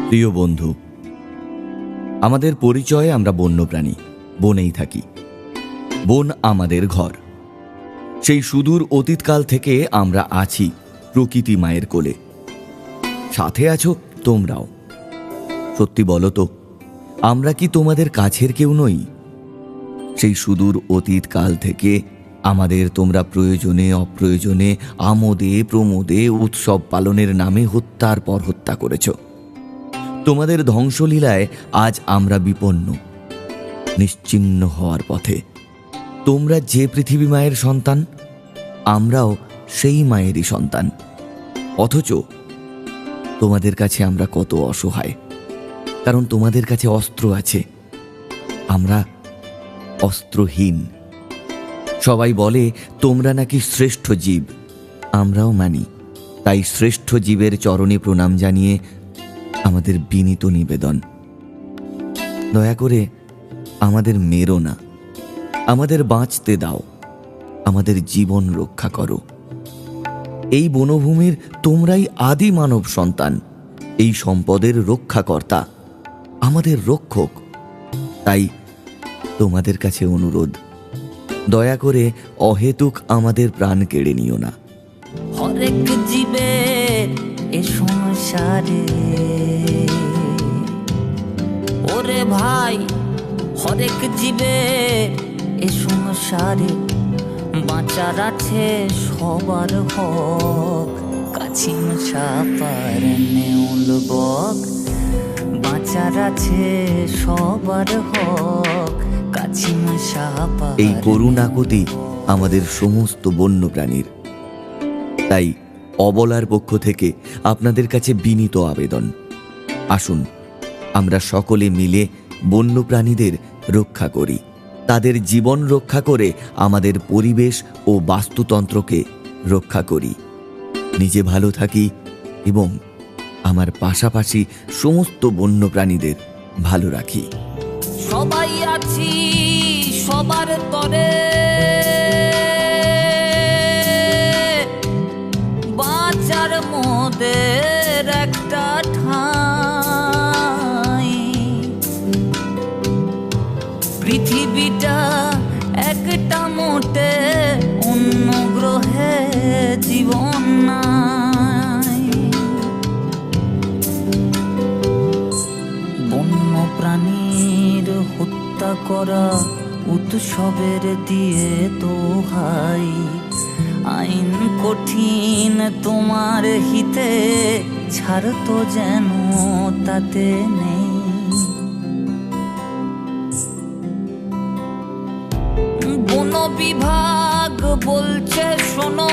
প্রিয় বন্ধু, আমাদের পরিচয়ে আমরা বন্যপ্রাণী, বনেই থাকি। বন আমাদের ঘর। সেই সুদূর অতীতকাল থেকে আমরা আছি প্রকৃতি মায়ের কোলে। সাথে আছো তোমরাও। সত্যি বলো তো, আমরা কি তোমাদের কাছের কেউ নই? সেই সুদূর অতীতকাল থেকে আমাদের তোমরা প্রয়োজনে অপ্রয়োজনে, আমোদে প্রমোদে, উৎসব পালনের নামে হত্যার পর হত্যা করেছ। তোমাদের ধ্বংসলীলায় আজ আমরা বিপন্ন, নিশ্চিহ্ন হওয়ার পথে। তোমরা যে পৃথিবী মায়ের সন্তান, আমরাও সেই মায়েরই সন্তান। অথচ তোমাদের কাছে আমরা কত অসহায়, কারণ তোমাদের কাছে অস্ত্র আছে, আমরা অস্ত্রহীন। সবাই বলে তোমরা নাকি শ্রেষ্ঠ জীব, আমরাও মানি। তাই শ্রেষ্ঠ জীবের চরণে প্রণাম জানিয়ে আমাদের বিনীত নিবেদন, দয়া করে আমাদের মেরো না, আমাদের বাঁচতে দাও, আমাদের জীবন রক্ষা করো। এই বনভূমির তোমরাই আদি মানব সন্তান, এই সম্পদের রক্ষাকর্তা, আমাদের রক্ষক। তাই তোমাদের কাছে অনুরোধ, দয়া করে অহেতুক আমাদের প্রাণ কেড়ে নিও না। হরেক জীবের এ সংসারে, ওরে ভাই, হরেক জীবের এ সংসারে বাঁচার আছে সবার হক। কাছিম সাপার নেউল বক, বাঁচার আছে সবার হক। কাছিম সাপার। এই করুণাকতি আমাদের সমস্ত বন্যপ্রাণীর। তাই অবলার পক্ষ থেকে আপনাদের কাছে বিনীত আবেদন, আসুন আমরা সকলে মিলে বন্যপ্রাণীদের রক্ষা করি, তাদের জীবন রক্ষা করে আমাদের পরিবেশ ও বাস্তুতন্ত্রকে রক্ষা করি। নিজে ভালো থাকি এবং আমার পাশাপাশি সমস্ত বন্যপ্রাণীদের ভালো রাখি। সবাই আছি সবার তরে, বাঁচার মোদের একটা ঠাঁই। পৃথিবীটা একটা মোটে, অন্য গ্রহে জীবন নাই। বন্য প্রাণীর হত্যা করা উৎসবের দিয়ে দোহাই। আইন কঠিন তোমার হিতে, ছাড় তো যেন তাতে নেই। বন বিভাগ বলছে শোনো,